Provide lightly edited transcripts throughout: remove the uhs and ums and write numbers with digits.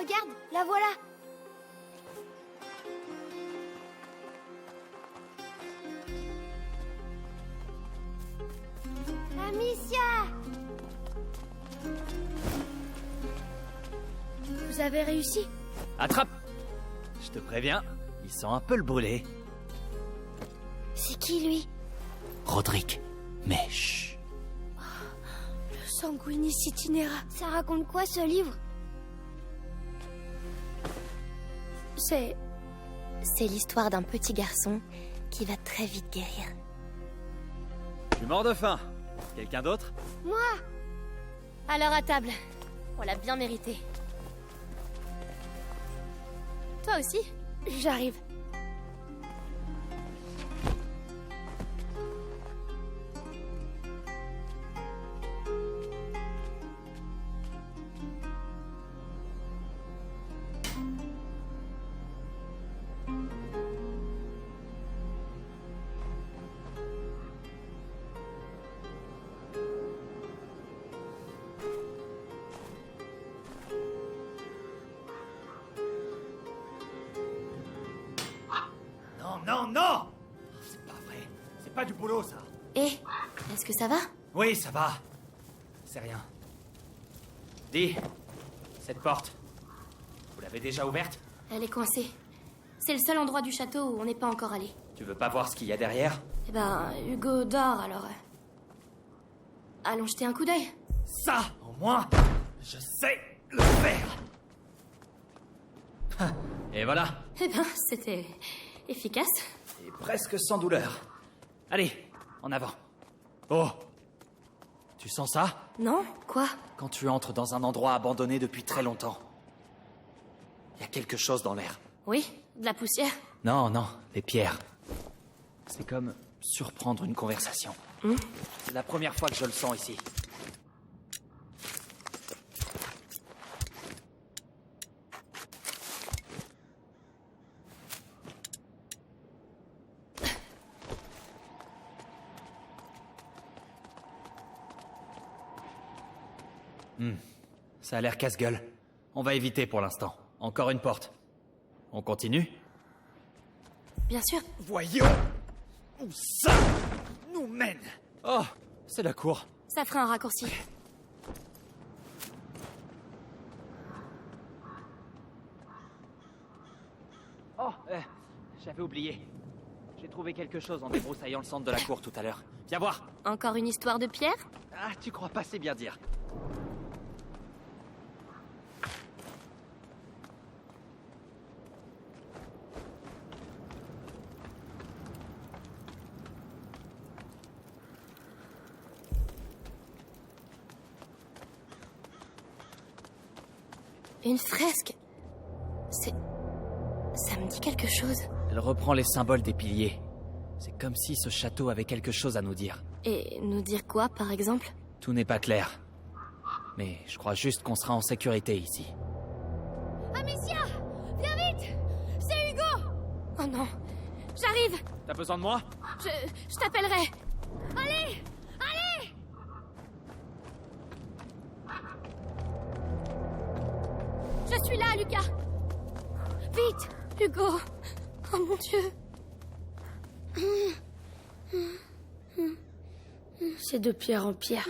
regarde, la voilà. Amicia! Vous avez réussi? Attrape! Je te préviens, il sent un peu le brûlé. C'est qui, lui? Roderick, mais chut. Le Sanguinis Itinera. Ça raconte quoi, ce livre? C'est l'histoire d'un petit garçon qui va très vite guérir. Je suis mort de faim. Quelqu'un d'autre? Moi! Alors à table. On l'a bien mérité. Toi aussi? J'arrive. Non, non! C'est pas vrai. C'est pas du boulot, ça. Eh, est-ce que ça va? Oui, ça va. C'est rien. Dis, cette porte, vous l'avez déjà ouverte? Elle est coincée. C'est le seul endroit du château où on n'est pas encore allé. Tu veux pas voir ce qu'il y a derrière? Eh ben, Hugo dort, alors... Allons jeter un coup d'œil. Ça, au moins, je sais le faire. Et voilà. Eh ben, c'était... efficace. Et presque sans douleur. Allez, en avant. Oh! Tu sens ça? Non? Quoi? Quand tu entres dans un endroit abandonné depuis très longtemps, il y a quelque chose dans l'air. Oui? De la poussière? Non, non, des pierres. C'est comme surprendre une conversation. C'est la première fois que je le sens ici. Ça a l'air casse-gueule. On va éviter pour l'instant. Encore une porte. On continue? Bien sûr. Voyons où ça nous mène. Oh, c'est la cour. Ça fera un raccourci. Oh, j'avais oublié. J'ai trouvé quelque chose en débroussaillant le centre de la cour tout à l'heure. Viens voir. Encore une histoire de pierre? Ah, tu crois pas, c'est bien dire. Une fresque? Ça me dit quelque chose. Elle reprend les symboles des piliers. C'est comme si ce château avait quelque chose à nous dire. Et nous dire quoi, par exemple? Tout n'est pas clair. Mais je crois juste qu'on sera en sécurité ici. Amicia! Viens vite! C'est Hugo! Oh non! J'arrive! T'as besoin de moi? Je t'appellerai! Allez! Allez! Je suis là, Lucas! Vite! Hugo! Oh mon Dieu! C'est de pierre en pierre.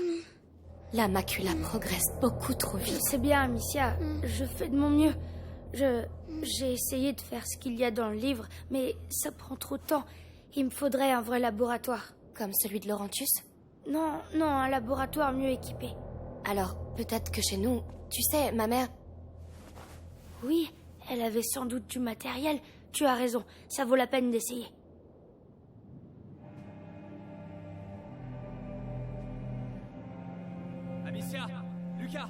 La macula progresse beaucoup trop vite. C'est bien, Amicia. Je fais de mon mieux. J'ai essayé de faire ce qu'il y a dans le livre, mais ça prend trop de temps. Il me faudrait un vrai laboratoire. Comme celui de Laurentius? Non, un laboratoire mieux équipé. Alors, peut-être que chez nous... Tu sais, ma mère... Oui, elle avait sans doute du matériel. Tu as raison, ça vaut la peine d'essayer. Amicia! Lucas!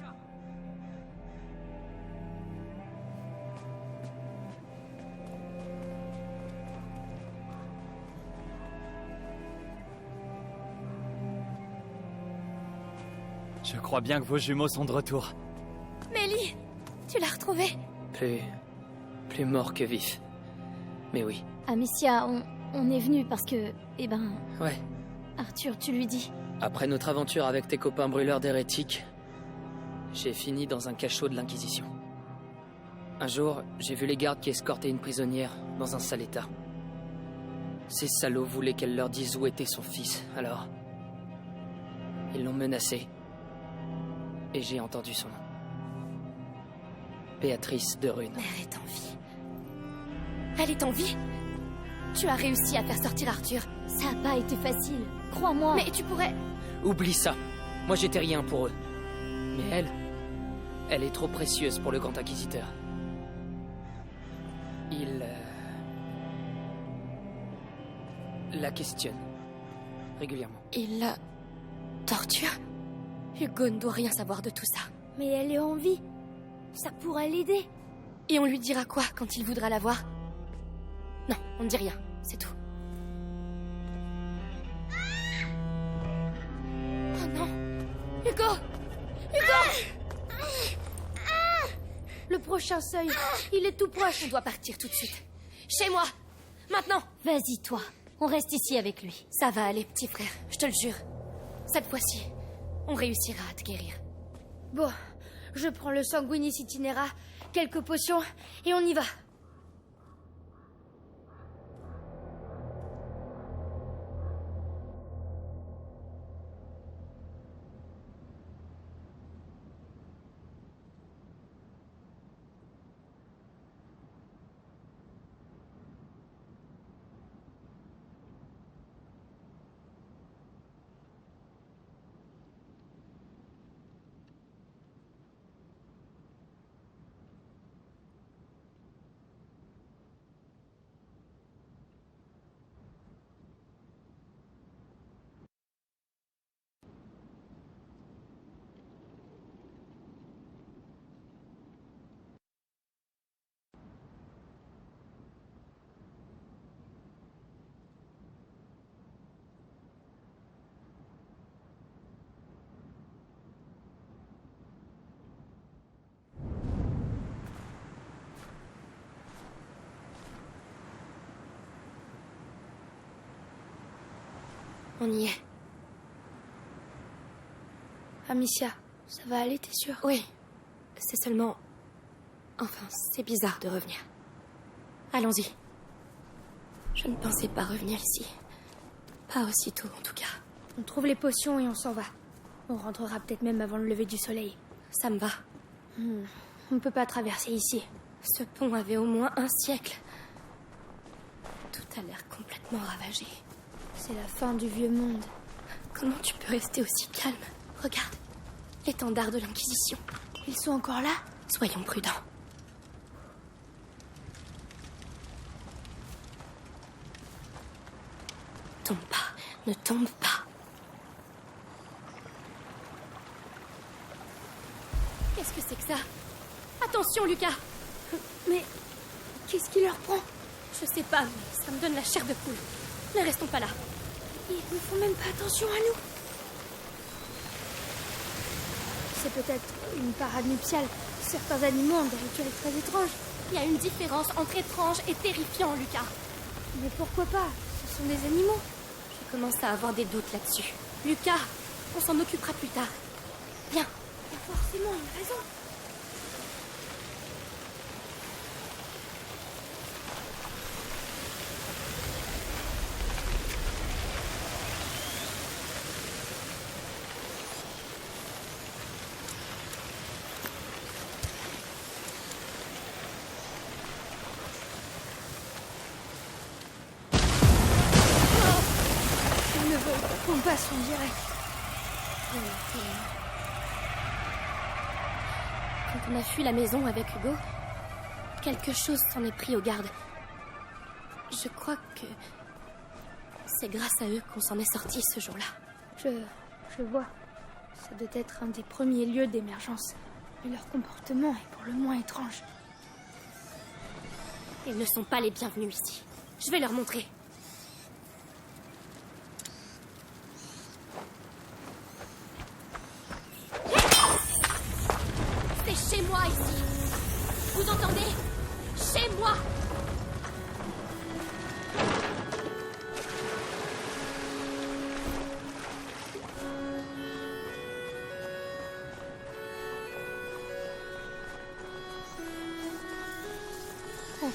Je crois bien que vos jumeaux sont de retour. Mélie! Tu l'as retrouvée? Plus mort que vif. Mais oui. Amicia, on est venu parce que... Eh ben... Ouais. Arthur, tu lui dis. Après notre aventure avec tes copains brûleurs d'hérétiques, j'ai fini dans un cachot de l'Inquisition. Un jour, j'ai vu les gardes qui escortaient une prisonnière dans un sale état. Ces salauds voulaient qu'elle leur dise où était son fils, alors... Ils l'ont menacée. Et j'ai entendu son nom. Béatrice de Rune. Mère est en vie. Elle est en vie? Tu as réussi à faire sortir Arthur. Ça a pas été facile, crois-moi. Mais tu pourrais... Oublie ça. Moi, j'étais rien pour eux. Mais elle... Elle est trop précieuse pour le Grand Inquisiteur. Il... la questionne. Régulièrement. Il la... torture? Hugo ne doit rien savoir de tout ça. Mais elle est en vie. Ça pourrait l'aider. Et on lui dira quoi quand il voudra la voir? Non, on ne dit rien, c'est tout. Oh non! Hugo! Hugo! Le prochain seuil, il est tout proche. On doit partir tout de suite. Chez moi! Maintenant! Vas-y, toi. On reste ici avec lui. Ça va aller, petit frère, je te le jure. Cette fois-ci, on réussira à te guérir. Bon, je prends le sanguinis itinera, quelques potions, et on y va. On y est. Amicia, ça va aller, t'es sûre? Oui. C'est seulement... Enfin, c'est bizarre de revenir. Allons-y. Je ne pensais pas revenir ici. Pas aussitôt, en tout cas. On trouve les potions et on s'en va. On rentrera peut-être même avant le lever du soleil. Ça me va. On peut pas traverser ici. Ce pont avait au moins un siècle. Tout a l'air complètement ravagé. C'est la fin du vieux monde. Comment tu peux rester aussi calme? Regarde, l'étendard de l'Inquisition. Ils sont encore là? Soyons prudents. Tombe pas, ne tombe pas. Qu'est-ce que c'est que ça? Attention, Lucas! Mais qu'est-ce qui leur prend? Je sais pas, mais ça me donne la chair de poule. Ne restons pas là. Ils ne font même pas attention à nous. C'est peut-être une parade nuptiale. Certains animaux ont des rituels très étranges. Il y a une différence entre étrange et terrifiant, Lucas. Mais pourquoi pas? Ce sont des animaux. Je commence à avoir des doutes là-dessus. Lucas, on s'en occupera plus tard. Viens. Il y a forcément une raison. Ils ne veulent pas qu'on passe, on dirait. Quand on a fui la maison avec Hugo, quelque chose s'en est pris aux gardes. Je crois que c'est grâce à eux qu'on s'en est sortis ce jour-là. Je vois. Ça doit être un des premiers lieux d'émergence. Mais leur comportement est pour le moins étrange. Ils ne sont pas les bienvenus ici. Je vais leur montrer. C'est chez moi ici. Vous entendez? Chez moi.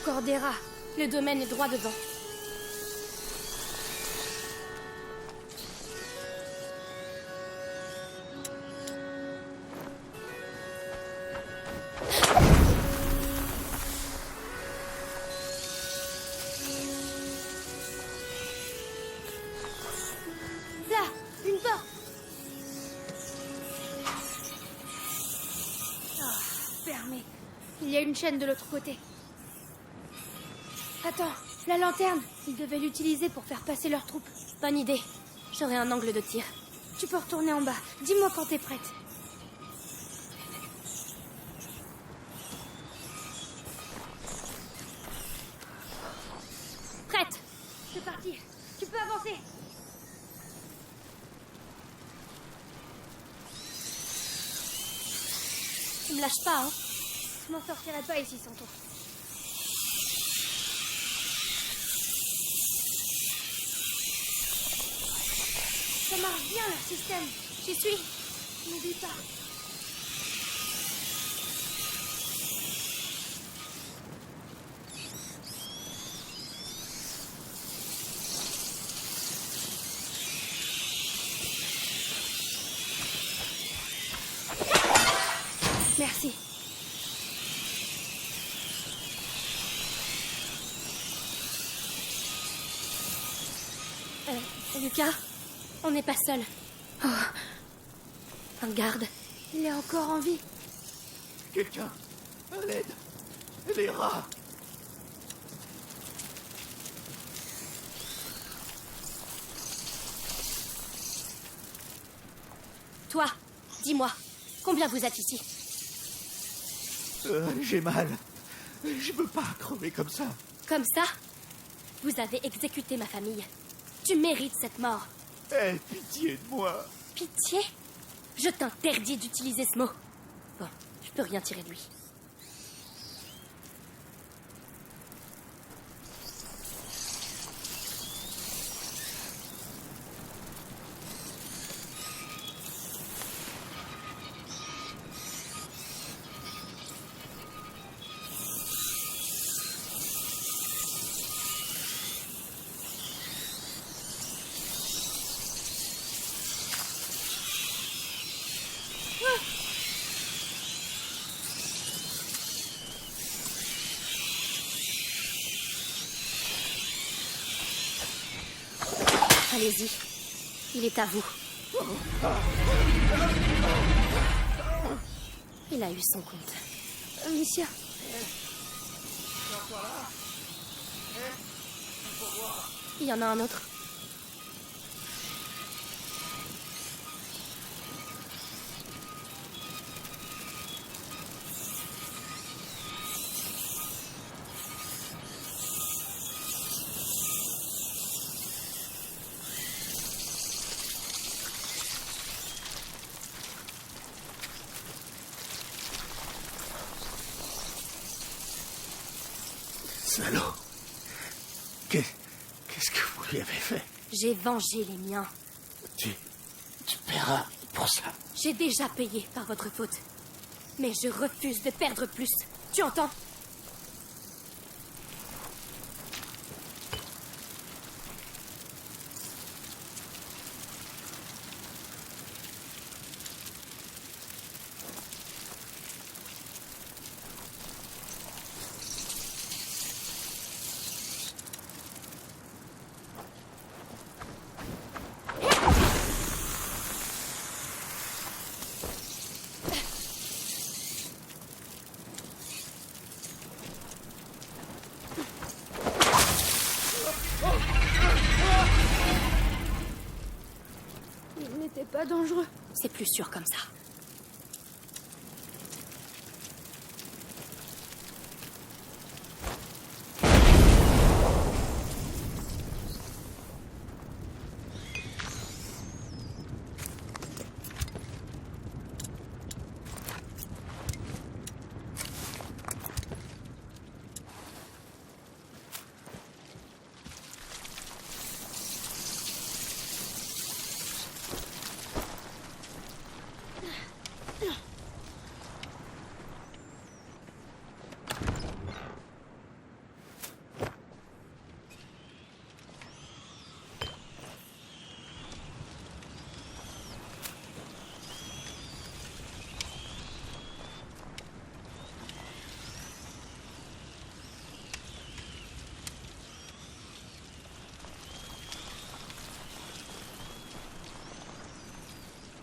encore des rats. Le domaine est droit devant. Là, une porte. Fermé. Il y a une chaîne de l'autre côté. Attends, la lanterne. Ils devaient l'utiliser pour faire passer leurs troupes. Bonne idée. J'aurai un angle de tir. Tu peux retourner en bas. Dis-moi quand t'es prête. Prête! C'est parti. Tu peux avancer. Tu me lâches pas, hein? Je m'en sortirai pas ici sans toi. Ça marche bien, leur système. J'y suis. N'oublie pas. Merci. Lucas, on n'est pas seul. Oh. Un garde. Il est encore en vie. Quelqu'un, à l'aide. Les rats. Toi, dis-moi, combien vous êtes ici? J'ai mal. Je veux pas crever comme ça. Comme ça? Vous avez exécuté ma famille. Tu mérites cette mort. Aie pitié de moi. Pitié? Je t'interdis d'utiliser ce mot. Bon, je peux rien tirer de lui. Allez-y. Il est à vous. Il a eu son compte. Amicia. Il y en a un autre. Salaud. Qu'est-ce que vous lui avez fait? J'ai vengé les miens. Tu paieras pour ça. J'ai déjà payé par votre faute. Mais je refuse de perdre plus. Tu entends? Il n'était pas dangereux. C'est plus sûr comme ça.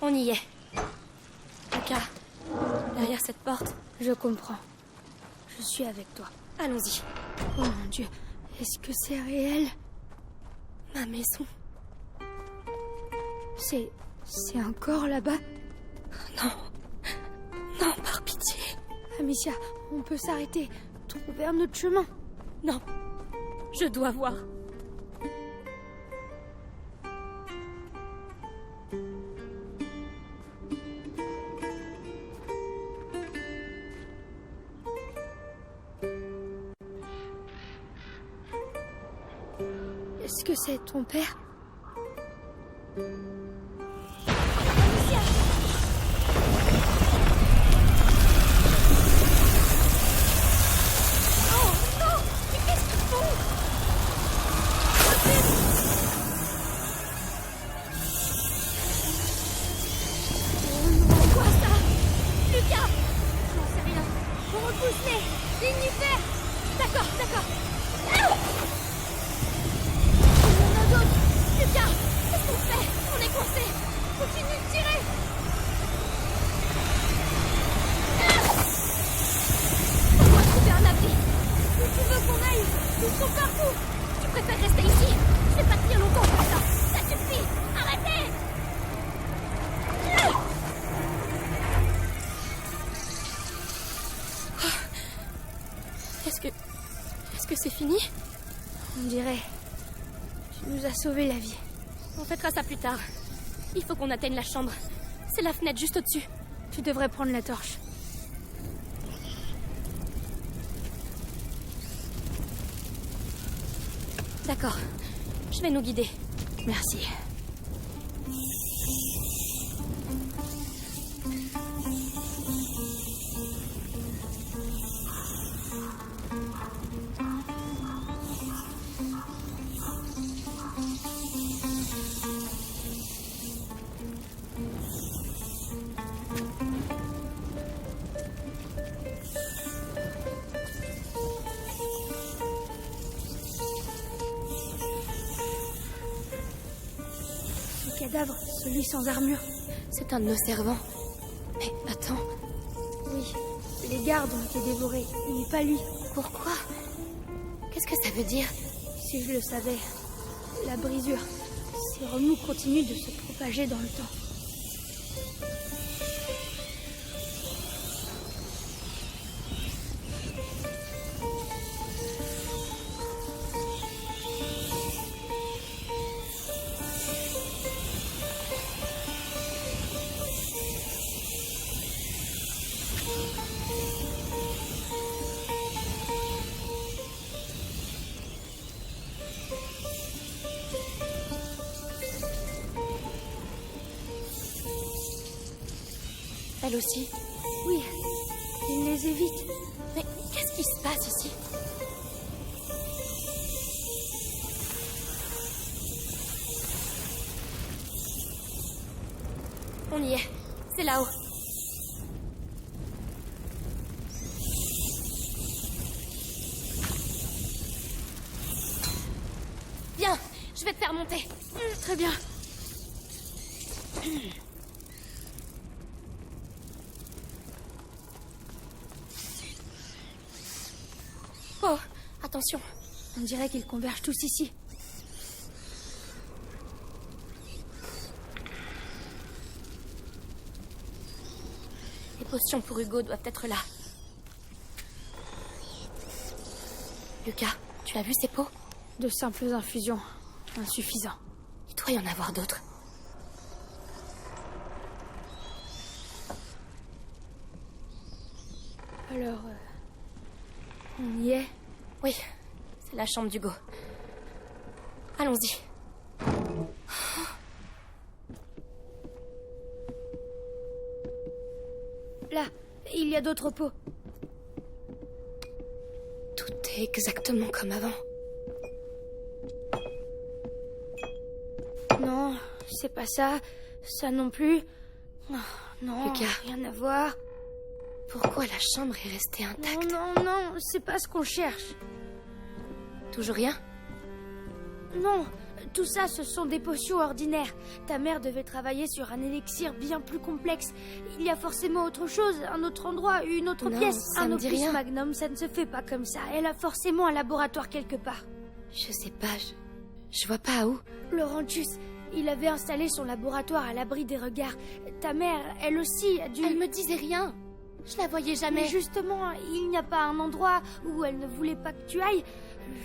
On y est. Lucas, derrière cette porte. Je comprends. Je suis avec toi. Allons-y. Oh mon Dieu, est-ce que c'est réel? Ma maison. C'est encore là-bas? Non. Non, par pitié. Amicia, on peut s'arrêter, trouver un autre chemin. Non. Je dois voir. Est-ce que c'est ton père? Est-ce que c'est fini? On dirait. Tu nous as sauvé la vie. On fêtera ça plus tard. Il faut qu'on atteigne la chambre. C'est la fenêtre juste au-dessus. Tu devrais prendre la torche. D'accord. Je vais nous guider. Merci. Cadavre, celui sans armure. C'est un de nos servants. Mais attends. Oui, les gardes ont été dévorés, mais pas lui. Pourquoi? Qu'est-ce que ça veut dire? Si je le savais. La brisure. Ces remous continuent de se propager dans le temps. Elle aussi? Oui, il les évite. Mais qu'est-ce qui se passe ici? On y est. C'est là-haut. Viens, je vais te faire monter. Très bien. Oh, attention. On dirait qu'ils convergent tous ici. Les potions pour Hugo doivent être là. Lucas, tu as vu ces pots? De simples infusions. Insuffisant. Il doit y en avoir d'autres. Alors, on y est? Oui, c'est la chambre d'Hugo. Allons-y. Là, il y a d'autres pots. Tout est exactement comme avant. Non, c'est pas ça. Ça non plus. Oh, non, Lucas. rien à voir. Pourquoi la chambre est restée intacte? Non, non, non, c'est pas ce qu'on cherche. Toujours rien? Non, Tout ça, ce sont des potions ordinaires. Ta mère devait travailler sur un élixir bien plus complexe. Il y a forcément autre chose, un autre endroit, une autre Non, pièce. ça Un me dit opus rien. magnum, ça ne se fait pas comme ça. Elle a forcément un laboratoire quelque part. Je sais pas, je vois pas où. Laurentius, il avait installé son laboratoire à l'abri des regards. Ta mère, elle aussi, a dû... Elle me disait rien. Je la voyais jamais. Mais justement, il n'y a pas un endroit où elle ne voulait pas que tu ailles.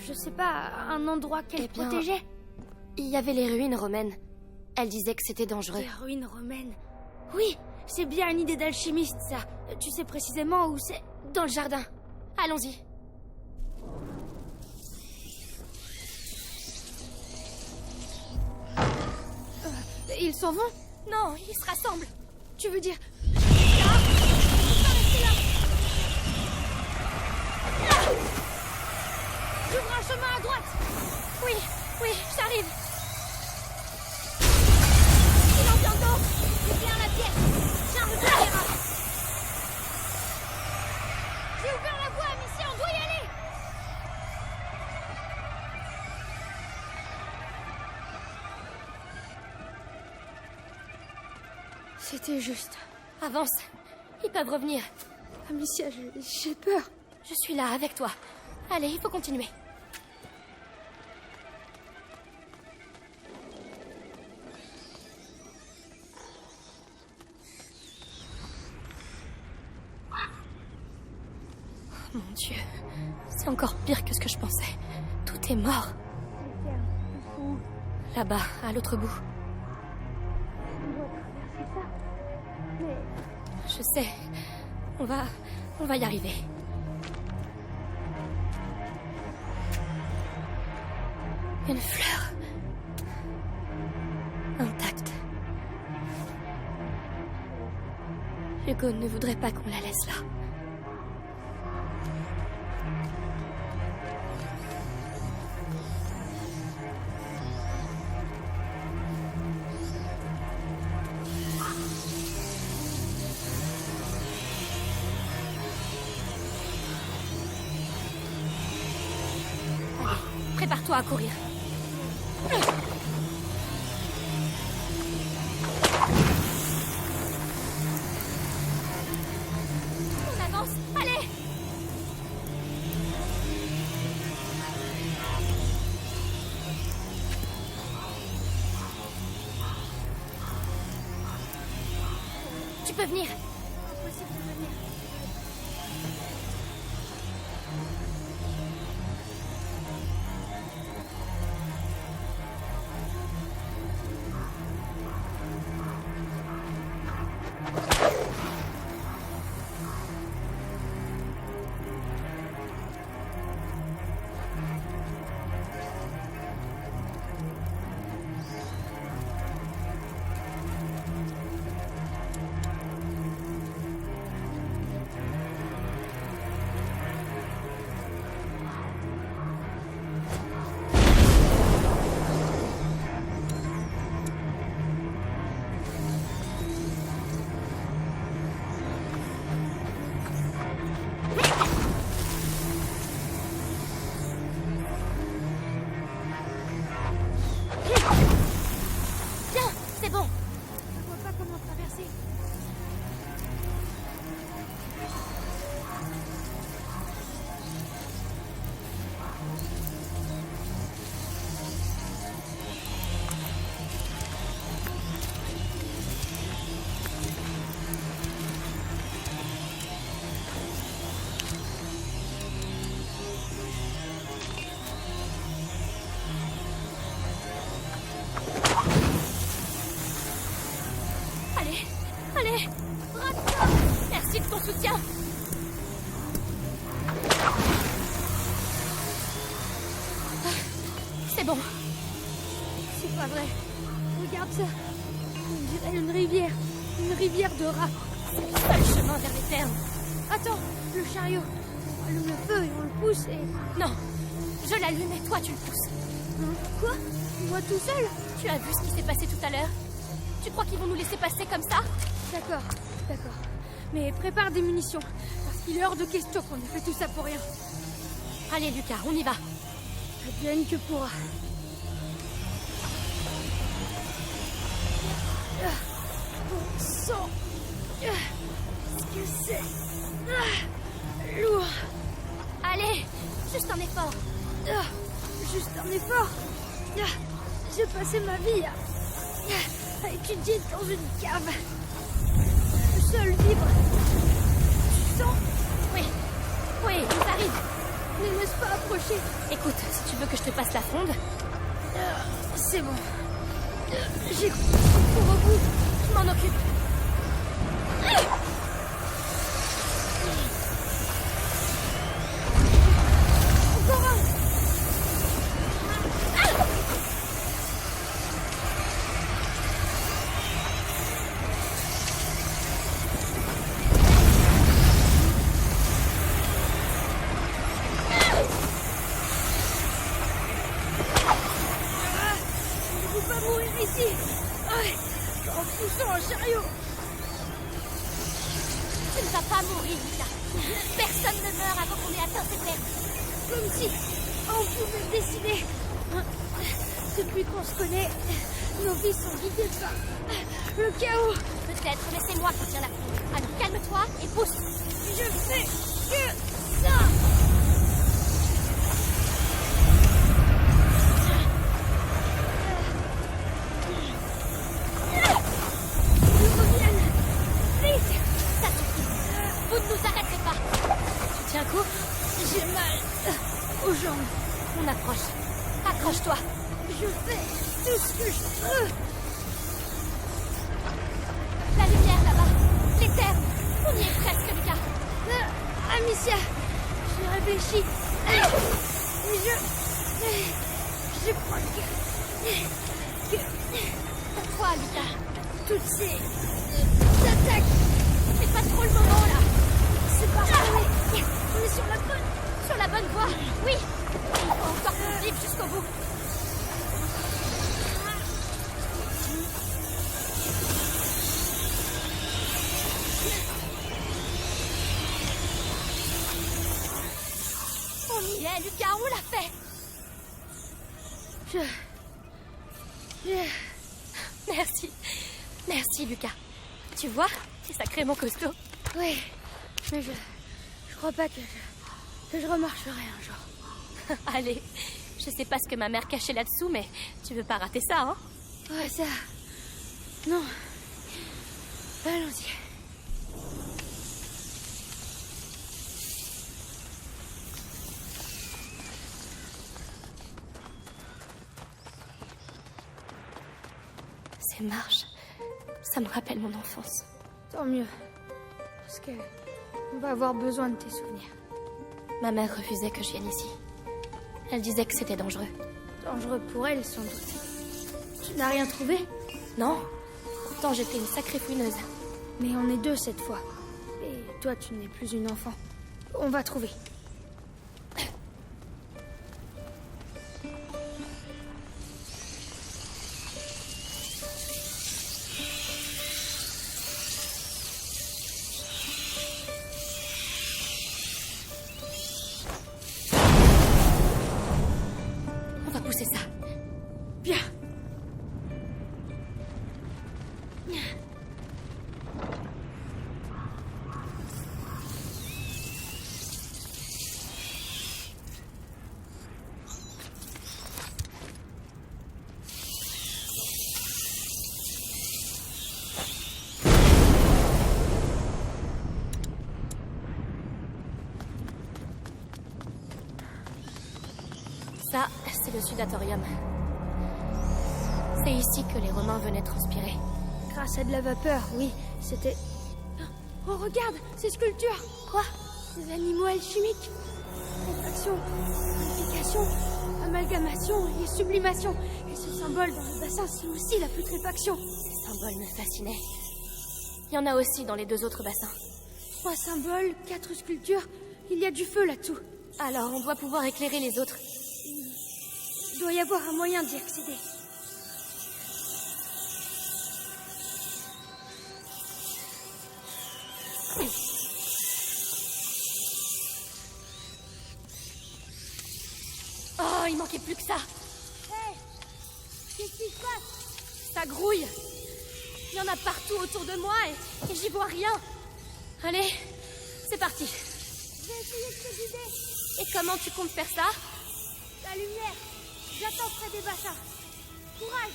Je sais pas, un endroit qu'elle Eh bien, protégeait. Il y avait les ruines romaines. Elle disait que c'était dangereux. Les ruines romaines. Oui, c'est bien une idée d'alchimiste, ça. Tu sais précisément où c'est? Dans le jardin. Allons-y. Ils s'en vont? Non, ils se rassemblent. Tu veux dire... J'ouvre un chemin à droite. Oui, oui, j'arrive. Il en vient d'autres. Éclaire la pièce. Charge de caméra. J'ai ouvert la voie, mission, on doit y aller. C'était juste. Avance. Ils peuvent revenir. Amicia, j'ai peur. Je suis là avec toi. Allez, il faut continuer. Mon Dieu, c'est encore pire que ce que je pensais. Tout est mort. Là-bas, à l'autre bout. Je sais. On va y arriver. Une fleur. Intacte. Hugo ne voudrait pas qu'on la laisse là. Allez, prépare-toi à courir. On avance, allez! Tu peux venir. Impossible de venir. Viens, c'est bon. Je vois pas comment traverser. Allez, allez. Braque-toi. Merci de ton soutien. C'est bon. C'est pas vrai. Regarde ça. On dirait une rivière. Une rivière de rats. C'est le seul chemin vers les termes. Attends, le chariot. On allume le feu et on le pousse et... Non, je l'allume et toi tu le pousses. Hein, quoi? Moi tout seul? Tu as vu ce qui s'est passé tout à l'heure? Tu crois qu'ils vont nous laisser passer comme ça? D'accord, d'accord. Mais prépare des munitions. Parce qu'il est hors de question qu'on ait fait tout ça pour rien. Allez Lucas, on y va. Advienne que pourra. J'ai passé ma vie à étudier dans une cave. Seul vivre. Tu sens? Oui, oui, ils arrivent. Ne laisse pas approcher. Écoute, si tu veux que je te passe la fronde... C'est bon. J'ai pour au bout. Je m'en occupe. Encore un. Je ne veux pas mourir ici. En poussant un chariot. Tu ne vas pas mourir, Lisa. Personne ne meurt avant qu'on ait atteint cette terre. Comme si on pouvait le décider. Depuis qu'on se connaît, nos vies sont guidées par le chaos. Peut-être, mais c'est moi qui tiens la fronde. Alors calme-toi et pousse. Je fais que ça. Ils reviennent. Vite. Ça suffit. Vous ne nous arrêterez pas. Tu tiens coup? J'ai mal aux jambes. On approche. Accroche-toi. Je fais tout ce que je peux. La lumière là-bas. Les terres. On y est presque, Lucas. Amicia, j'ai réfléchi. Mais je crois que Pourquoi, Lucas? toutes ces attaques, C'est pas trop le moment, là. c'est parfait. On est Sur la bonne voie. Oui. Il faut encore qu'on vive jusqu'au bout. On y est, Lucas, on l'a fait. Merci. Merci, Lucas. Tu vois, c'est sacrément costaud. Oui, mais je crois pas que je remarcherai un jour. Allez, je sais pas ce que ma mère cachait là-dessous, mais tu veux pas rater ça, hein? Ouais, ça... Non. Allons-y. Ces marches, ça me rappelle mon enfance. Tant mieux. Parce que on va avoir besoin de tes souvenirs. Ma mère refusait que je vienne ici. Elle disait que c'était dangereux. Dangereux pour elle, sans doute. Tu n'as rien trouvé? Non, pourtant j'étais une sacrée fouineuse. Mais on est deux cette fois. Et toi, tu n'es plus une enfant. On va trouver. On va pousser ça. Bien. Ça, c'est le sudatorium. C'est ici que les Romains venaient transpirer. Grâce à de la vapeur, oui. C'était... Oh, regarde, ces sculptures. Quoi? Des animaux alchimiques. Réfaction, purification, amalgamation et sublimation. Et ce symbole dans le bassin, c'est aussi la putréfaction. Ces symboles me fascinaient. Il y en a aussi dans les deux autres bassins. 3 symboles, 4 sculptures. Il y a du feu là-dessous. Alors, on doit pouvoir éclairer les autres. Il doit y avoir un moyen d'y accéder. Oh, il manquait plus que ça. Hé, qu'est-ce qui se passe? Ça grouille. Il y en a partout autour de moi et j'y vois rien. Allez, c'est parti. Je vais essayer de te guider. Et comment tu comptes faire ça? La lumière. J'attends près des bassins. Courage!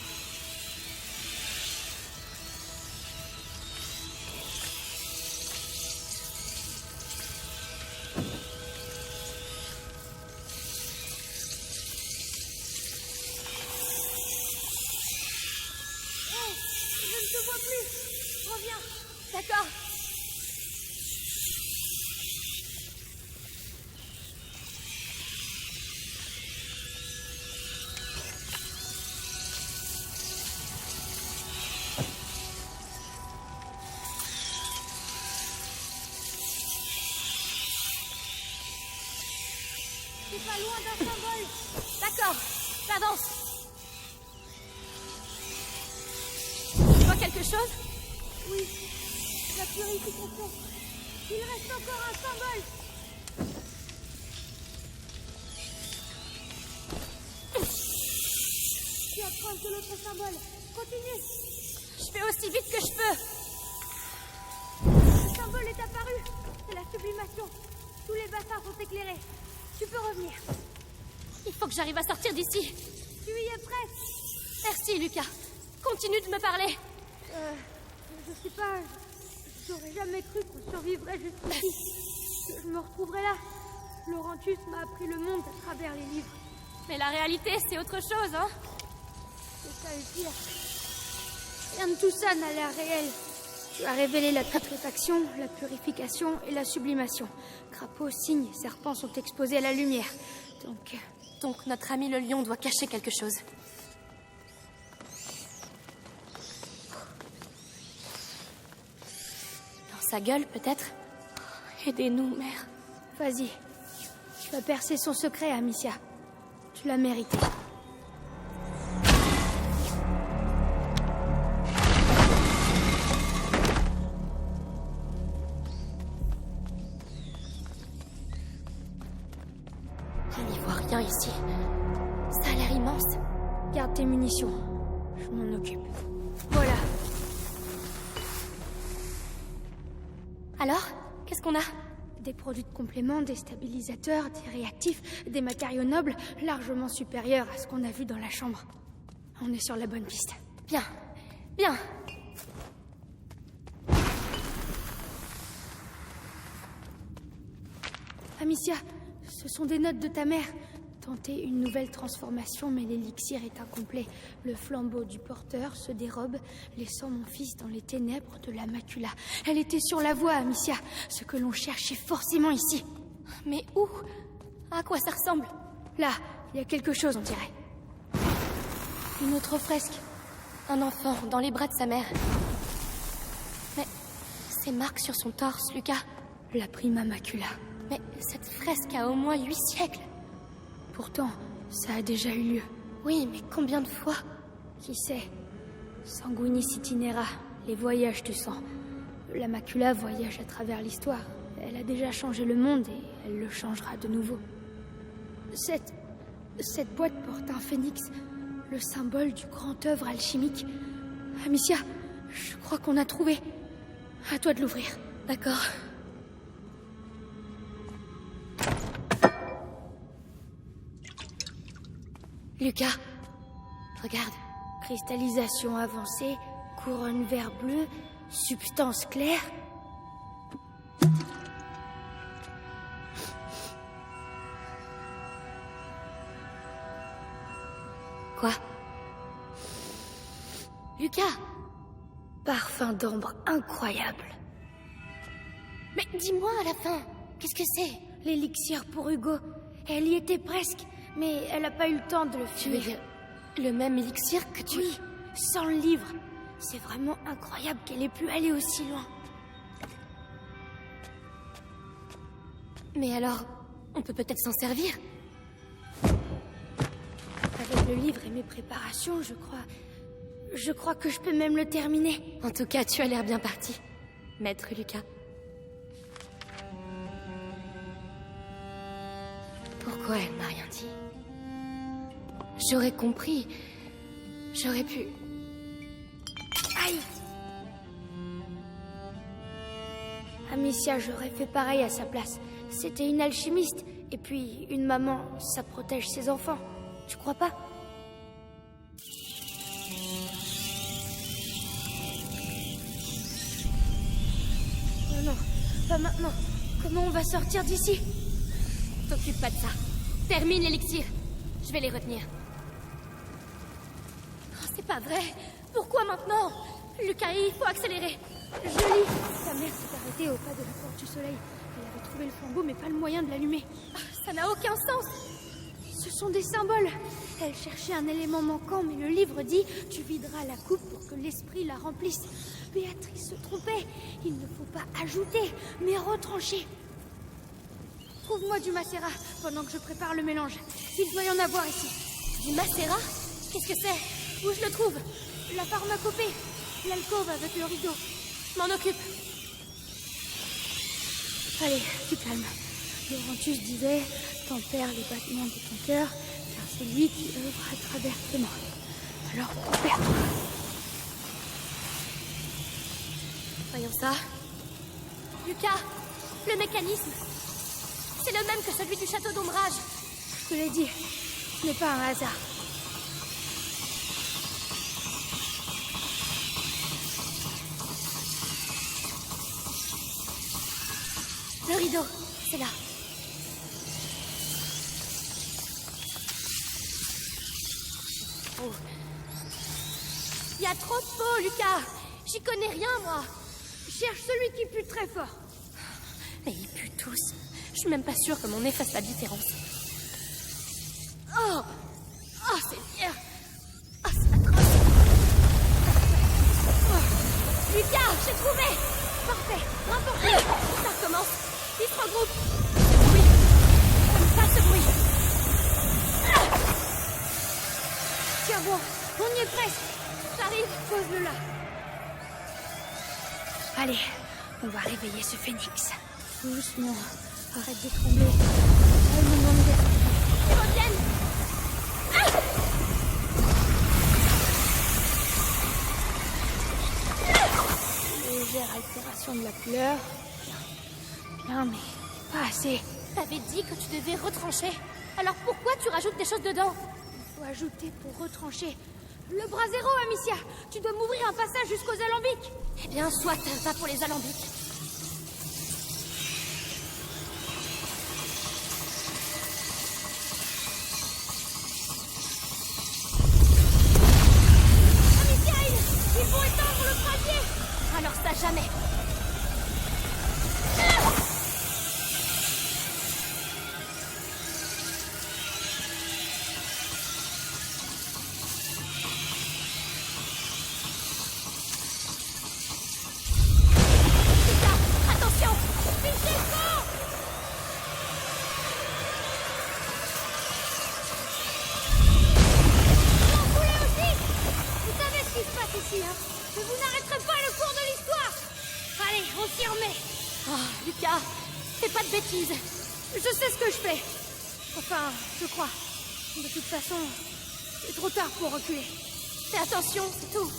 Je ne te vois plus. Reviens. D'accord. C'est pas loin d'un symbole. D'accord. J'avance. Tu vois quelque chose? Oui, la purification. Il reste encore un symbole. Tu approches de l'autre symbole. Continue. Je fais aussi vite que je peux. Le symbole est apparu. C'est la sublimation. Tous les bassins sont éclairés. Tu peux revenir. Il faut que j'arrive à sortir d'ici. Tu y es prêt? Merci, Lucas. Continue de me parler. Je sais pas. J'aurais jamais cru qu'on survivrait jusqu'ici. Que je me retrouverais là. Laurentius m'a appris le monde à travers les livres. Mais la réalité, c'est autre chose, hein? C'est ça le pire. Rien de tout ça n'a l'air réel. Tu as révélé la putréfaction, la purification et la sublimation. Crapauds, cygnes, serpents sont exposés à la lumière. Donc notre ami le lion doit cacher quelque chose. Dans sa gueule, peut-être? Aidez-nous, mère. Vas-y. Tu vas percer son secret, Amicia. Tu l'as mérité. On n'y voit rien ici. Ça a l'air immense. Garde tes munitions. Je m'en occupe. Voilà. Alors, qu'est-ce qu'on a? Des produits de complément, des stabilisateurs, des réactifs, des matériaux nobles, largement supérieurs à ce qu'on a vu dans la chambre. On est sur la bonne piste. Bien. Bien. Amicia, ce sont des notes de ta mère. Tenter une nouvelle transformation, mais l'élixir est incomplet. Le flambeau du porteur se dérobe, laissant mon fils dans les ténèbres de la macula. Elle était sur la voie, Amicia. Ce que l'on cherchait forcément ici. Mais où? À quoi ça ressemble? Là, il y a quelque chose, on dirait. Une autre fresque. Un enfant dans les bras de sa mère. Mais ces marques sur son torse, Lucas. La prima macula. Mais cette fresque a au moins 8 siècles. Pourtant, ça a déjà eu lieu. Oui, mais combien de fois? Qui sait? Sanguinis itinera, les voyages du sang. La macula voyage à travers l'histoire. Elle a déjà changé le monde et elle le changera de nouveau. Cette boîte porte un phénix, le symbole du grand œuvre alchimique. Amicia, je crois qu'on a trouvé. À toi de l'ouvrir. D'accord. Lucas, regarde. Cristallisation avancée, couronne vert bleu, substance claire. Quoi? Lucas! Parfum d'ambre incroyable. Mais dis-moi à la fin, qu'est-ce que c'est? L'élixir pour Hugo. Elle y était presque, mais elle n'a pas eu le temps de le Tu veux fuir. dire le même élixir que tu... Oui, sans le livre. C'est vraiment incroyable qu'elle ait pu aller aussi loin. Mais alors, on peut peut-être s'en servir? Avec le livre et mes préparations, je crois que je peux même le terminer. En tout cas, tu as l'air bien parti, maître Lucas. Pourquoi elle m'a rien dit? J'aurais compris. J'aurais pu... Aïe! Amicia, j'aurais fait pareil à sa place. C'était une alchimiste. Et puis, une maman, ça protège ses enfants. Tu crois pas? pas maintenant. Comment on va sortir d'ici? T'occupe pas de ça. Termine l'élixir. Je vais les retenir. Oh, c'est pas vrai. Pourquoi maintenant? Lucas, il faut accélérer. Je lis. Ta mère s'est arrêtée au pas de la porte du soleil. Elle avait trouvé le flambeau, mais pas le moyen de l'allumer. Ça n'a aucun sens. Ce sont des symboles. Elle cherchait un élément manquant, mais le livre dit « Tu videras la coupe pour que l'esprit la remplisse ». Béatrice se trompait. Il ne faut pas ajouter, mais retrancher. Trouve-moi du macérat pendant que je prépare le mélange. Il doit y en avoir ici. Du macérat? Qu'est-ce que c'est? Où je le trouve? La pharmacopée. L'alcôve avec le rideau. Je m'en occupe. Allez, du calme. Laurentus disait « Tempère les battements de ton cœur, car c'est lui qui œuvre à travers tes mains. » Alors, tempère-toi. Voyons ça. Lucas, le mécanisme. C'est le même que celui du château d'ombrage. Je te l'ai dit, ce n'est pas un hasard. Le rideau, c'est là. Oh. Il y a trop de peau, Lucas. J'y connais rien, moi. Cherche celui qui pue très fort. Mais ils puent tous. Je suis même pas sûre que mon nez fasse la différence. Oh! Oh, c'est bien! Oh, c'est atroce! Oh. Lucas, j'ai trouvé! Parfait, remporté. Ça recommence. Ils se regroupent. Ce bruit. J'aime pas ce bruit. Tiens bon, on y est presque. J'arrive. Pose-le là. Allez, on va réveiller ce phénix. Doucement. Arrête de trembler. Elle me demande Ils reviennent. légère altération de la couleur. Bien, mais pas assez. T'avais dit que tu devais retrancher. Alors pourquoi tu rajoutes des choses dedans? Il faut ajouter pour retrancher. Le brasero, Amicia. Tu dois m'ouvrir un passage jusqu'aux alambics. Eh bien, soit, va pour les alambics. Amicia, il faut éteindre le brasier. Alors ça, jamais. Mais vous n'arrêterez pas le cours de l'histoire. Allez, on s'y remet. Oh, Lucas, fais pas de bêtises. Je sais ce que je fais. Enfin, je crois. De toute façon, c'est trop tard pour reculer. Fais attention, c'est tout.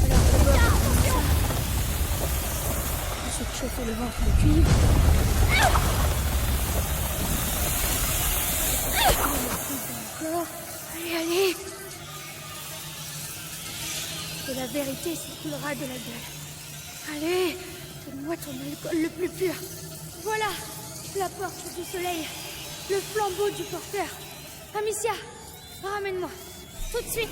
Alors, d'abord, Attention. ensuite chauffer le ventre de cuivre. Encore. Allez, allez. Et la vérité circulera de la gueule. Allez, donne-moi ton alcool le plus pur. Voilà, la porte du soleil. Le flambeau du porteur. Amicia, ramène-moi. Tout de suite.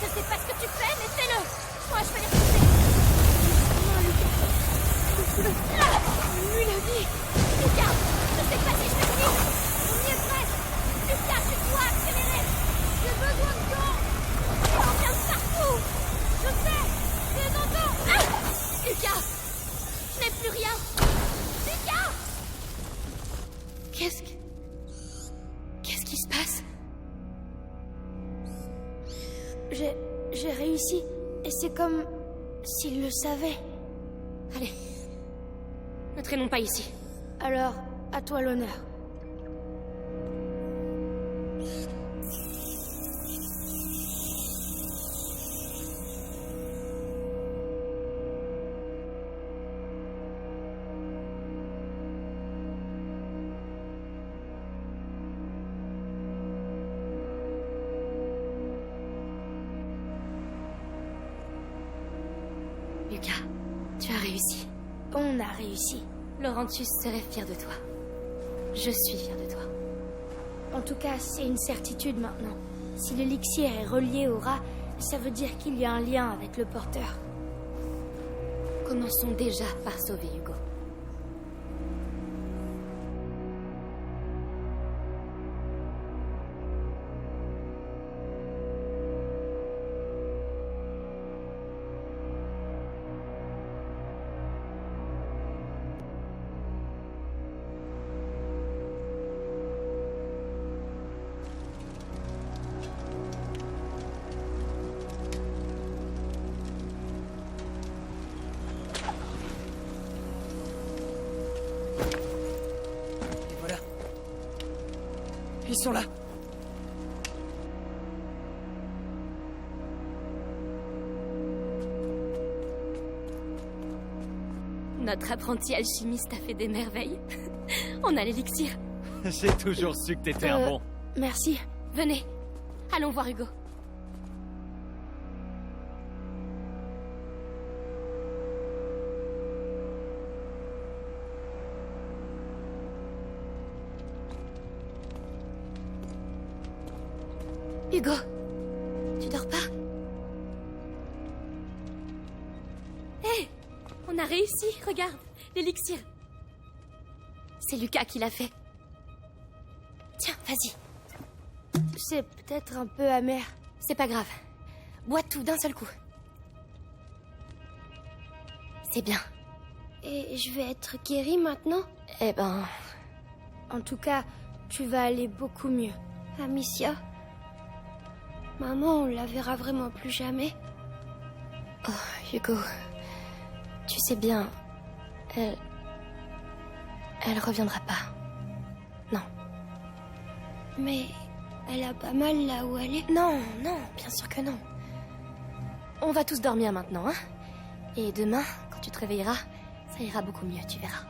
Je sais pas ce que tu fais, mais fais-le. Moi, je vais les repousser. Lui la vie. Lucas, je sais pas si je vais finir. On y est presque. Lucas, tu dois accélérer. J'ai besoin de temps. Il en vient de partout. Je sais. Je les entends. Lucas, je n'ai plus rien. Lucas! Qu'est-ce qui se passe? J'ai réussi. Et c'est comme s'il le savait. Allez, ne traînons pas ici. Alors, à toi l'honneur. Tu as réussi. On a réussi. Laurentius serait fier de toi. Je suis fier de toi. En tout cas, c'est une certitude maintenant. Si l'élixir est relié au rat, ça veut dire qu'il y a un lien avec le porteur. Commençons déjà par sauver Hugo. Et voilà. Ils sont là. Notre apprenti alchimiste a fait des merveilles. On a l'élixir. J'ai toujours su que t'étais un bon. Merci. Venez, allons voir Hugo. Hugo, tu dors pas? Hé, on a réussi, regarde, l'élixir. C'est Lucas qui l'a fait. Tiens, vas-y. C'est peut-être un peu amer. C'est pas grave. Bois tout d'un seul coup. C'est bien. Et je vais être guérie maintenant? Eh ben... En tout cas, tu vas aller beaucoup mieux. Amicia? Maman, on la verra vraiment plus jamais? Oh, Hugo... Tu sais bien... Elle reviendra pas. Non. Mais... elle a pas mal là où elle est? Non, non, bien sûr que non. On va tous dormir maintenant, hein? Et demain, quand tu te réveilleras, ça ira beaucoup mieux, tu verras.